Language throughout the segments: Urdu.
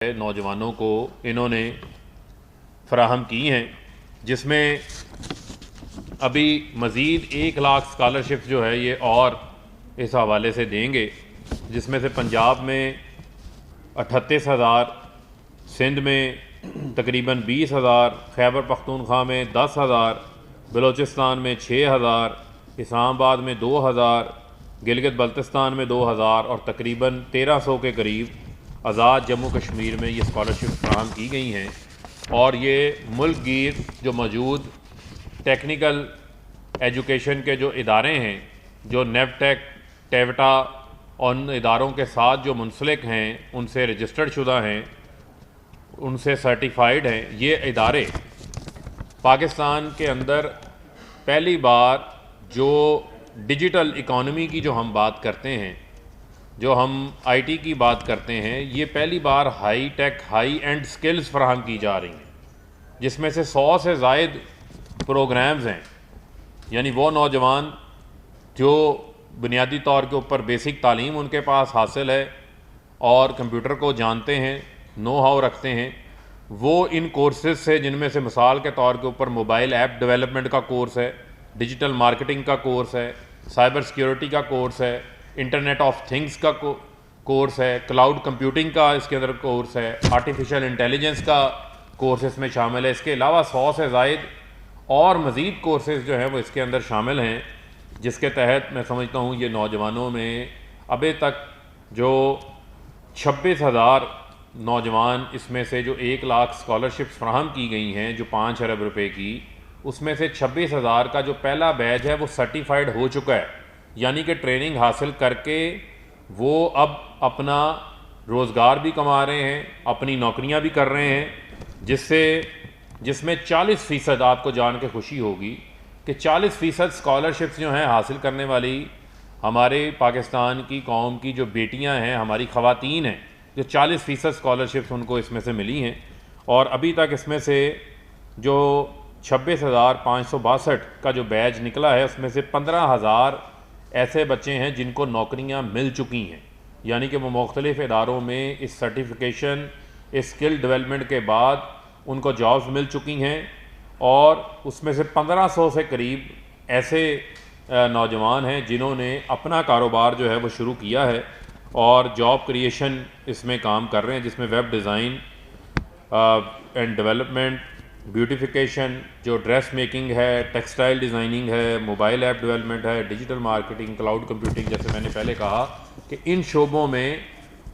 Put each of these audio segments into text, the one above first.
نوجوانوں کو انہوں نے فراہم کی ہیں، جس میں ابھی مزید 1,00,000 اسکالرشپ جو ہے یہ اور اس حوالے سے دیں گے، جس میں سے پنجاب میں 38,000، سندھ میں تقریباً 20,000، خیبر پختونخوا میں 10,000، بلوچستان میں 6,000، اسلام آباد میں 2,000، گلگت بلتستان میں 2,000 اور تقریباً 1,300 کے قریب آزاد جموں کشمیر میں یہ اسکالرشپ فراہم کی گئی ہیں۔ اور یہ ملک گیر جو موجود ٹیکنیکل ایجوکیشن کے جو ادارے ہیں، جو نیب-ٹیک، ٹیوٹا اور ان اداروں کے ساتھ جو منسلک ہیں، ان سے رجسٹرڈ شدہ ہیں، ان سے سرٹیفائیڈ ہیں، یہ ادارے پاکستان کے اندر پہلی بار جو ڈیجیٹل اکانومی کی جو ہم بات کرتے ہیں، جو ہم آئی ٹی کی بات کرتے ہیں، یہ پہلی بار high tech, high end skills فراہم کی جا رہی ہیں، جس میں سے 100 سے زائد پروگرامز ہیں۔ یعنی وہ نوجوان جو بنیادی طور کے اوپر بیسک تعلیم ان کے پاس حاصل ہے اور کمپیوٹر کو جانتے ہیں، نو ہاؤ رکھتے ہیں، وہ ان کورسز سے، جن میں سے مثال کے طور کے اوپر موبائل ایپ ڈیولپمنٹ کا کورس ہے، ڈیجیٹل مارکیٹنگ کا کورس ہے، سائبر سیکیورٹی کا کورس ہے، انٹرنیٹ آف تھنگس کا کورس ہے، کلاؤڈ کمپیوٹنگ کا اس کے اندر کورس ہے، آرٹیفیشل انٹیلیجنس کا کورس اس میں شامل ہے۔ اس کے علاوہ 100 سے زائد اور مزید کورسز جو ہیں وہ اس کے اندر شامل ہیں، جس کے تحت میں سمجھتا ہوں یہ نوجوانوں میں ابھی تک جو 26,000 نوجوان، اس میں سے جو 1,00,000 اسکالرشپس فراہم کی گئی ہیں جو 5 ارب روپے کی، اس میں سے 26,000 کا جو پہلا بیچ ہے وہ سرٹیفائیڈ ہو چکا ہے، یعنی کہ ٹریننگ حاصل کر کے وہ اب اپنا روزگار بھی کما رہے ہیں، اپنی نوکریاں بھی کر رہے ہیں، جس میں 40% آپ کو جان کے خوشی ہوگی کہ 40% اسکالرشپس جو ہیں حاصل کرنے والی ہمارے پاکستان کی قوم کی جو بیٹیاں ہیں، ہماری خواتین ہیں، جو 40% اسکالرشپس ان کو اس میں سے ملی ہیں۔ اور ابھی تک اس میں سے جو 26,562 کا جو بیچ نکلا ہے، اس میں سے 15,000 ایسے بچے ہیں جن کو نوکریاں مل چکی ہیں، یعنی کہ وہ مختلف اداروں میں اس سرٹیفیکیشن، اس اسکل ڈیولپمنٹ کے بعد ان کو جابز مل چکی ہیں، اور اس میں سے 1,500 سے قریب ایسے نوجوان ہیں جنہوں نے اپنا کاروبار جو ہے وہ شروع کیا ہے اور جاب کریشن اس میں کام کر رہے ہیں، جس میں web design and development, beautification, جو ڈریس میکنگ ہے، ٹیکسٹائل ڈیزائننگ ہے، موبائل ایپ ڈیولپمنٹ ہے، ڈیجیٹل مارکیٹنگ، کلاؤڈ کمپیوٹنگ، جیسے میں نے پہلے کہا کہ ان شعبوں میں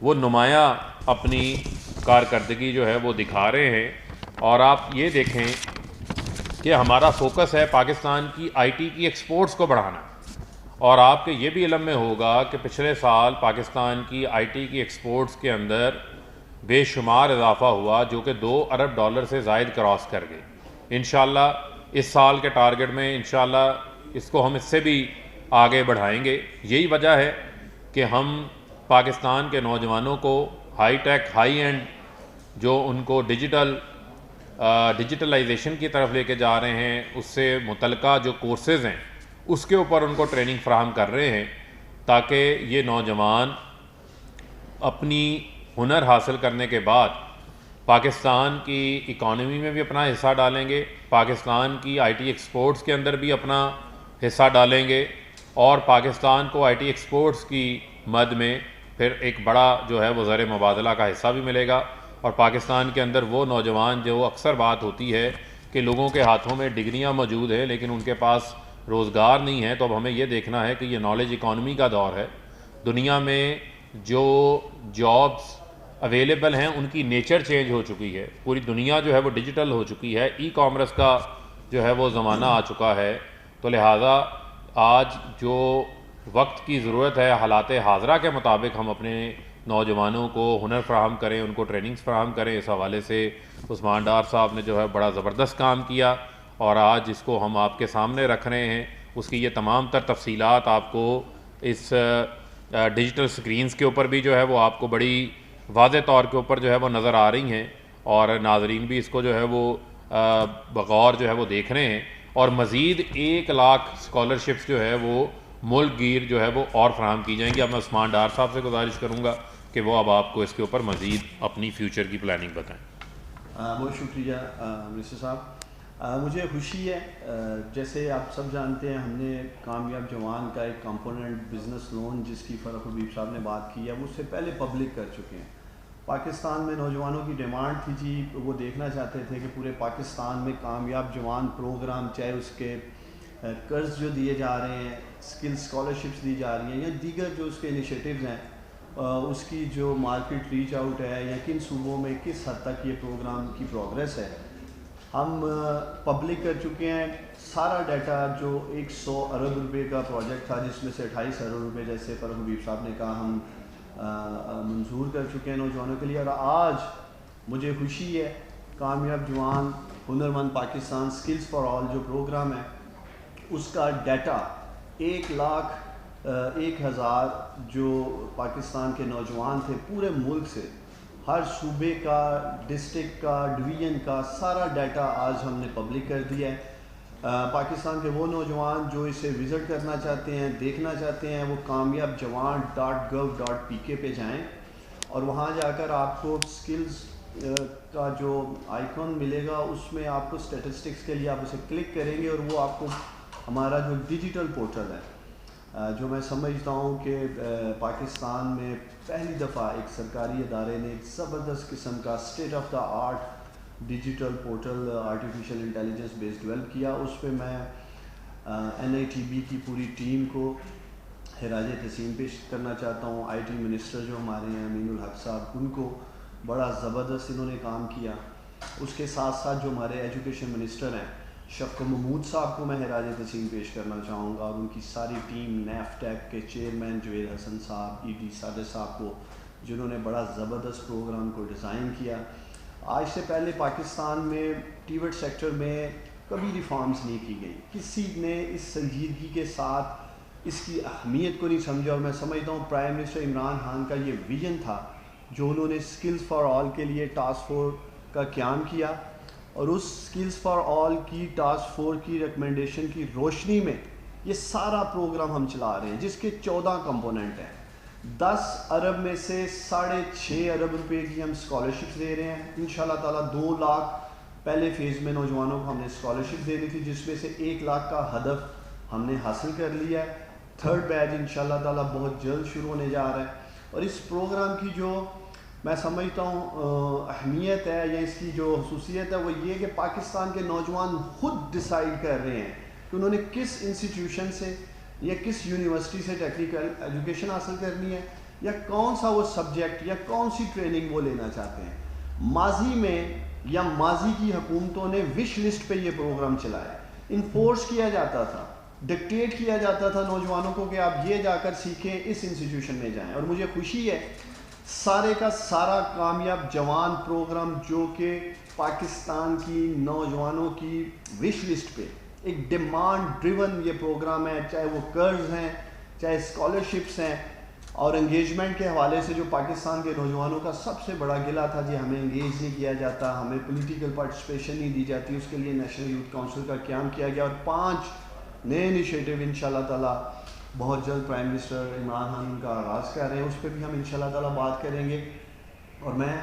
وہ نمایاں اپنی کارکردگی جو ہے وہ دکھا رہے ہیں۔ اور آپ یہ دیکھیں کہ ہمارا فوکس ہے پاکستان کی آئی ٹی کی ایکسپورٹس کو بڑھانا، اور آپ کے یہ بھی علم میں ہوگا کہ پچھلے سال پاکستان کی آئی ٹی کی ایکسپورٹس کے اندر بے شمار اضافہ ہوا، جو کہ $2 ارب سے زائد کراس کر گئی۔ انشاءاللہ اس سال کے ٹارگٹ میں انشاءاللہ اس کو ہم اس سے بھی آگے بڑھائیں گے۔ یہی وجہ ہے کہ ہم پاکستان کے نوجوانوں کو ہائی ٹیک، ہائی اینڈ جو ان کو ڈیجیٹلائزیشن کی طرف لے کے جا رہے ہیں، اس سے متعلقہ جو کورسز ہیں اس کے اوپر ان کو ٹریننگ فراہم کر رہے ہیں، تاکہ یہ نوجوان اپنی ہنر حاصل کرنے کے بعد پاکستان کی اکانومی میں بھی اپنا حصہ ڈالیں گے، پاکستان کی آئی ٹی ایکسپورٹس کے اندر بھی اپنا حصہ ڈالیں گے، اور پاکستان کو آئی ٹی ایکسپورٹس کی مد میں پھر ایک بڑا جو ہے وہ زر مبادلہ کا حصہ بھی ملے گا۔ اور پاکستان کے اندر وہ نوجوان، جو اکثر بات ہوتی ہے کہ لوگوں کے ہاتھوں میں ڈگریاں موجود ہیں لیکن ان کے پاس روزگار نہیں ہے، تو اب ہمیں یہ دیکھنا ہے کہ یہ نالج اکانومی کا دور ہے، دنیا میں جو جابس اویلیبل ہیں ان کی نیچر چینج ہو چکی ہے، پوری دنیا جو ہے وہ ڈیجیٹل ہو چکی ہے، ای کامرس کا جو ہے وہ زمانہ آ چکا ہے۔ تو لہٰذا آج جو وقت کی ضرورت ہے، حالات حاضرہ کے مطابق ہم اپنے نوجوانوں کو ہنر فراہم کریں، ان کو ٹریننگز فراہم کریں۔ اس حوالے سے عثمان ڈار صاحب نے جو ہے بڑا زبردست کام کیا، اور آج اس کو ہم آپ کے سامنے رکھ رہے ہیں۔ اس کی یہ تمام تر تفصیلات آپ کو اس ڈیجیٹل سکرینز کے اوپر بھی جو ہے وہ آپ کو بڑی واضح طور کے اوپر جو ہے وہ نظر آ رہی ہیں، اور ناظرین بھی اس کو جو ہے وہ بغور جو ہے وہ دیکھ رہے ہیں۔ اور مزید 1,00,000 اسکالرشپس جو ہے وہ ملک گیر جو ہے وہ اور فراہم کی جائیں گی۔ اب میں عثمان ڈار صاحب سے گزارش کروں گا کہ کہ وہ اب آپ کو اس کے اوپر مزید اپنی فیوچر کی پلاننگ بتائیں۔ بہت شکریہ منسٹر صاحب، مجھے خوشی ہے، جیسے آپ سب جانتے ہیں ہم نے کامیاب جوان کا ایک کمپوننٹ بزنس لون جس کی فرح حبیب صاحب نے بات کی ہے وہ اس سے پہلے پبلک کر چکے ہیں۔ پاکستان میں نوجوانوں کی ڈیمانڈ تھی جی، وہ دیکھنا چاہتے تھے کہ پورے پاکستان میں کامیاب جوان پروگرام، چاہے اس کے قرض جو دیے جا رہے ہیں، اسکل اسکالرشپس دی جا رہی ہیں یا دیگر جو اس کے انیشیٹوز ہیں، اس کی جو مارکیٹ ریچ آؤٹ ہے یا کن صوبوں میں کس حد تک یہ پروگرام کی پروگریس ہے، ہم پبلک کر چکے ہیں۔ سارا ڈیٹا جو 100 ارب روپے کا پروجیکٹ تھا جس میں سے 28 ارب روپے جیسے فرح حبیب صاحب نے کہا ہم منظور کر چکے ہیں نوجوانوں کے لیے، اور آج مجھے خوشی ہے کامیاب جوان ہنرمند پاکستان اسکلز فار آل جو پروگرام ہے اس کا ڈیٹا 1,01,000 جو پاکستان کے نوجوان تھے پورے ملک سے، ہر صوبے کا، ڈسٹرکٹ کا، ڈویژن کا سارا ڈیٹا آج ہم نے پبلک کر دیا ہے۔ پاکستان کے وہ نوجوان جو اسے وزٹ کرنا چاہتے ہیں، دیکھنا چاہتے ہیں، وہ kamiabjawan.gov.pk پہ جائیں اور وہاں جا کر آپ کو سکلز کا جو آئیکن ملے گا اس میں آپ کو اسٹیٹسٹکس کے لیے آپ اسے کلک کریں گے اور وہ آپ کو ہمارا جو ڈیجیٹل پورٹل ہے، جو میں سمجھتا ہوں کہ پاکستان میں پہلی دفعہ ایک سرکاری ادارے نے ایک زبردست قسم کا state of the art digital portal artificial intelligence base develop کیا۔ اس پہ میں NITB کی پوری ٹیم کو خراج تحسین پیش کرنا چاہتا ہوں۔ IT منسٹر جو ہمارے ہیں امین الحق صاحب، ان کو بڑا زبردست انہوں نے کام کیا۔ اس کے ساتھ ساتھ جو ہمارے ایجوکیشن منسٹر ہیں شفقت محمود صاحب کو میں خراج تحسین پیش کرنا چاہوں گا، اور ان کی ساری ٹیم، نیفٹیک کے چیئرمین جوید حسن صاحب، ED صادق صاحب کو، جنہوں نے بڑا زبردست پروگرام کو ڈیزائن کیا۔ آج سے پہلے پاکستان میں ٹیوٹ سیکٹر میں کبھی ریفارمز نہیں کی گئی، کسی نے اس سنجیدگی کے ساتھ اس کی اہمیت کو نہیں سمجھا، اور میں سمجھتا ہوں پرائم منسٹر عمران خان کا یہ ویژن تھا جو انہوں نے اسکلز فار آل کے لیے ٹاسک فورس کا قیام کیا، اور اس اسکلز فار آل کی ٹاسک فورس کی ریکمنڈیشن کی روشنی میں یہ سارا پروگرام ہم چلا رہے ہیں جس کے 14 کمپوننٹ ہیں۔ 10 ارب میں سے 6.5 ارب روپے کی ہم اسکالرشپ دے رہے ہیں، انشاءاللہ تعالیٰ 2 لاکھ پہلے فیز میں نوجوانوں کو ہم نے اسکالرشپ دینی تھی، جس میں سے 1 لاکھ کا ہدف ہم نے حاصل کر لیا ہے۔ 3rd بیچ انشاءاللہ تعالیٰ بہت جلد شروع ہونے جا رہا ہے، اور اس پروگرام کی جو میں سمجھتا ہوں اہمیت ہے یا اس کی جو خصوصیت ہے وہ یہ کہ پاکستان کے نوجوان خود ڈیسائیڈ کر رہے ہیں کہ انہوں نے کس انسٹیٹیوشن سے یا کس یونیورسٹی سے ٹیکنیکل ایجوکیشن حاصل کرنی ہے، یا کون سا وہ سبجیکٹ یا کون سی ٹریننگ وہ لینا چاہتے ہیں۔ ماضی میں یا ماضی کی حکومتوں نے وش لسٹ پہ یہ پروگرام چلایا، انفورس کیا جاتا تھا، ڈکٹیٹ کیا جاتا تھا نوجوانوں کو کہ آپ یہ جا کر سیکھیں، اس انسٹیٹیوشن میں جائیں، اور مجھے خوشی ہے سارے کا سارا کامیاب جوان پروگرام جو کہ پاکستان کی نوجوانوں کی وش لسٹ پہ ایک ڈیمانڈ ڈریون یہ پروگرام ہے، چاہے وہ قرض ہیں، چاہے اسکالرشپس ہیں، اور انگیجمنٹ کے حوالے سے جو پاکستان کے نوجوانوں کا سب سے بڑا گلہ تھا جی ہمیں انگیج نہیں کیا جاتا، ہمیں پولیٹیکل پارٹیسپیشن نہیں دی جاتی، اس کے لیے نیشنل یوتھ کونسل کا قیام کیا گیا، اور 5 نئے انیشیٹو انشاءاللہ تعالیٰ بہت جلد پرائم منسٹر عمران خان کا آغاز کر رہے ہیں، اس پہ بھی ہم انشاءاللہ تعالیٰ بات کریں گے۔ اور میں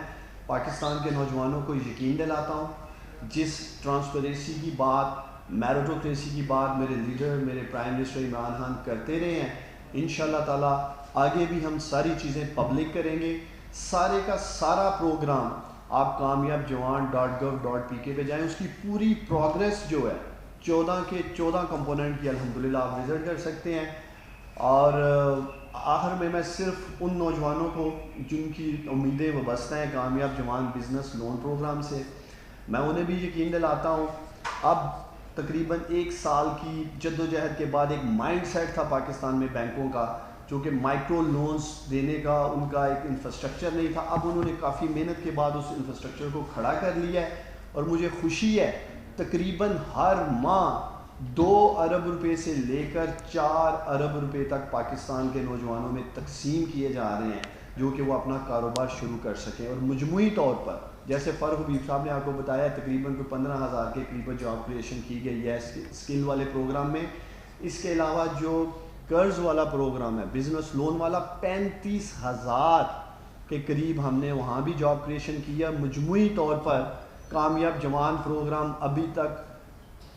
پاکستان کے نوجوانوں کو یقین دلاتا ہوں جس ٹرانسپیرنسی کی بات، میرٹوکریسی کی بات میرے لیڈر میرے پرائم منسٹر عمران خان کرتے رہے ہیں، انشاءاللہ تعالیٰ آگے بھی ہم ساری چیزیں پبلک کریں گے۔ سارے کا سارا پروگرام آپ kamiabjawan.gov.pk پہ جائیں، اس کی پوری پروگریس جو ہے 14 کے 14 کمپوننٹ کی الحمدللہ آپ وزٹ کر سکتے ہیں۔ اور آخر میں صرف ان نوجوانوں کو جن کی امیدیں وابستہ ہیں کامیاب جوان بزنس لون پروگرام سے، میں انہیں بھی یقین دلاتا ہوں اب تقریباً 1 سال کی جد و جہد کے بعد ایک مائنڈ سیٹ تھا پاکستان میں بینکوں کا جو کہ مائکرو لونز دینے کا ان کا ایک انفراسٹرکچر نہیں تھا، اب انہوں نے کافی محنت کے بعد اس انفراسٹرکچر کو کھڑا کر لیا ہے، اور مجھے خوشی ہے تقریباً ہر ماہ 2 ارب روپے سے لے کر 4 ارب روپے تک پاکستان کے نوجوانوں میں تقسیم کیے جا رہے ہیں جو کہ وہ اپنا کاروبار شروع کر سکیں، اور مجموعی طور پر جیسے فرح حبیب صاحب نے آپ کو بتایا تقریباً 15,000 کے قریب جاب کریشن کی گئی ہے اسکل والے پروگرام میں۔ اس کے علاوہ جو قرض والا پروگرام ہے بزنس لون والا، 35,000 کے قریب ہم نے وہاں بھی جاب کریشن کیا. مجموعی طور پر کامیاب جوان پروگرام ابھی تک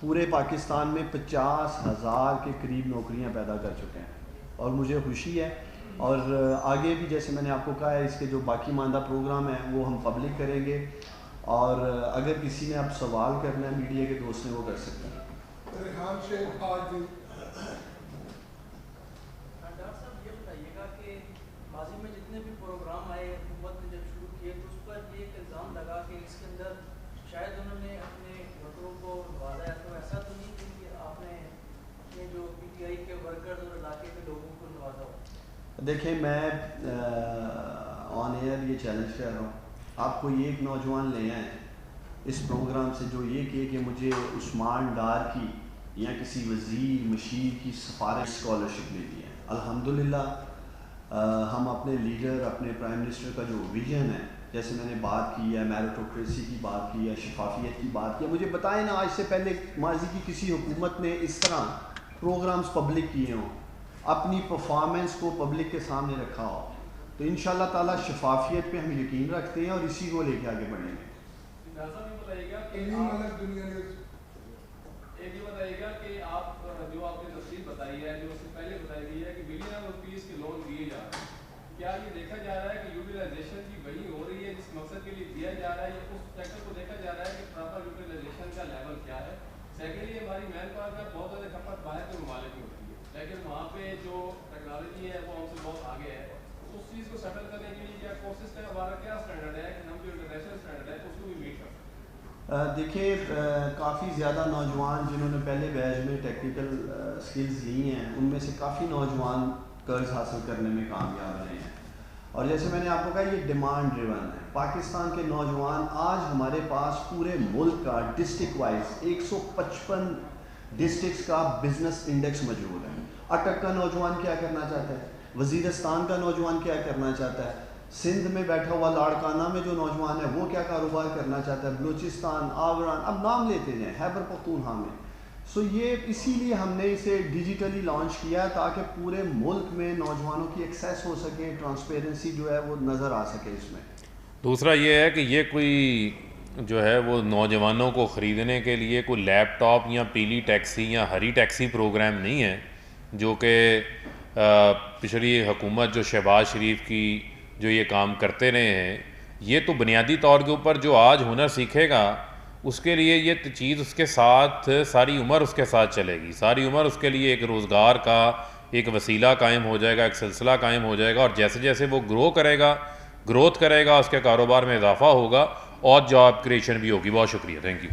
پورے پاکستان میں 50,000 کے قریب نوکریاں پیدا کر چکے ہیں اور مجھے خوشی ہے. اور آگے بھی جیسے میں نے آپ کو کہا ہے اس کے جو باقی ماندہ پروگرام ہیں وہ ہم پبلک کریں گے, اور اگر کسی نے اب سوال کرنا ہے میڈیا کے دوست نے وہ کر سکتے ہیں. ڈاکٹر صاحب یہ بتائیے گا کہ ماضی میں جتنے بھی پروگرام آئے حکومت نے جب شروع کیے تو اس پر یہ ایک الزام لگا کہ اس کے اندر شاید انہوں نے اپنے ورکروں کو نوازا ہے, تو ایسا تو نہیں کہ آپ نے اپنے جو پی ٹی آئی کے ورکرز اور علاقے کے لوگوں کو نوازا ہو؟ دیکھیں میں آن ایئر یہ چیلنج کر رہا ہوں, آپ کوئی ایک نوجوان لے آئیں اس پروگرام سے جو یہ کہے کہ مجھے عثمان ڈار کی یا کسی وزیر مشیر کی سفارش اسکالرشپ ملی ہے. الحمدللہ ہم اپنے لیڈر اپنے پرائم منسٹر کا جو ویژن ہے, جیسے میں نے بات کی ہے میرٹوکریسی کی بات کی ہے, شفافیت کی بات کی ہے, مجھے بتائیں نا آج سے پہلے ماضی کی کسی حکومت نے اس طرح پروگرامز پبلک کیے ہوں, اپنی پرفارمنس کو پبلک کے سامنے رکھا ہو. تو انشاءاللہ تعالیٰ شفافیت پہ ہم یقین رکھتے ہیں اور اسی کو لے کے آگے بڑھیں گے. یہ بتائیے گا کہ آپ جو آپ نے تفصیل بتائی ہے, جو اس سے پہلے بتائی گئی ہے کہ بلین روپیز کے لون دیے جا رہے ہیں, کیا یہ دیکھا جا رہا ہے کہ یوٹیلائزیشن کی وہی ہو رہی ہے جس مقصد کے لیے دیا جا رہا ہے, یا اس سیکٹر کو دیکھا جا رہا ہے کہ پراپر یوٹیلائزیشن کا لیول کیا ہے؟ سیکنڈلی ہماری مین پاور کا بہت زیادہ کھپت باہر کے ممالک میں ہوتی ہے, لیکن وہاں پہ جو ٹیکنالوجی ہے وہ ہم سے بہت آگے ہے. اس چیز کو سیٹل کرنے کے لیے کیا کوشش کا ہمارا کیا اسٹینڈرڈ ہے کہ ہم جو انٹرنیشنل اسٹینڈرڈ ہے اس کو بھی میٹ کر سکیں؟ دیکھیں کافی زیادہ نوجوان جنہوں نے پہلے بیچ میں ٹیکنیکل سکلز لی ہیں ان میں سے کافی نوجوان قرض حاصل کرنے میں کامیاب رہے ہیں, اور جیسے میں نے آپ کو کہا یہ ڈیمانڈ ڈریون ہے. پاکستان کے نوجوان آج ہمارے پاس پورے ملک کا ڈسٹرکٹ وائز 155 ڈسٹرکٹس کا بزنس انڈیکس موجود ہے. اٹک کا نوجوان کیا کرنا چاہتا ہے, وزیرستان کا نوجوان کیا کرنا چاہتا ہے, سندھ میں بیٹھا ہوا لاڑکانہ میں جو نوجوان ہے وہ کیا کاروبار کرنا چاہتا ہے, بلوچستان, آوران, اب نام لیتے جائیں, خیبر پختونخوا میں. سو یہ اسی لیے ہم نے اسے ڈیجیٹلی لانچ کیا تاکہ پورے ملک میں نوجوانوں کی ایکسیس ہو سکے, ٹرانسپیرنسی جو ہے وہ نظر آ سکے اس میں. دوسرا یہ ہے کہ یہ کوئی جو ہے وہ نوجوانوں کو خریدنے کے لیے کوئی لیپ ٹاپ یا پیلی ٹیکسی یا ہری ٹیکسی پروگرام نہیں ہے جو کہ پچھلی حکومت جو شہباز شریف کی جو یہ کام کرتے رہے ہیں. یہ تو بنیادی طور کے اوپر جو آج ہنر سیکھے گا اس کے لیے یہ چیز اس کے ساتھ ساری عمر اس کے ساتھ چلے گی, ساری عمر اس کے لیے ایک روزگار کا ایک وسیلہ قائم ہو جائے گا, ایک سلسلہ قائم ہو جائے گا, اور جیسے جیسے وہ گروتھ کرے گا اس کے کاروبار میں اضافہ ہوگا اور جاب کریشن بھی ہوگی. بہت شکریہ, تھینک یو.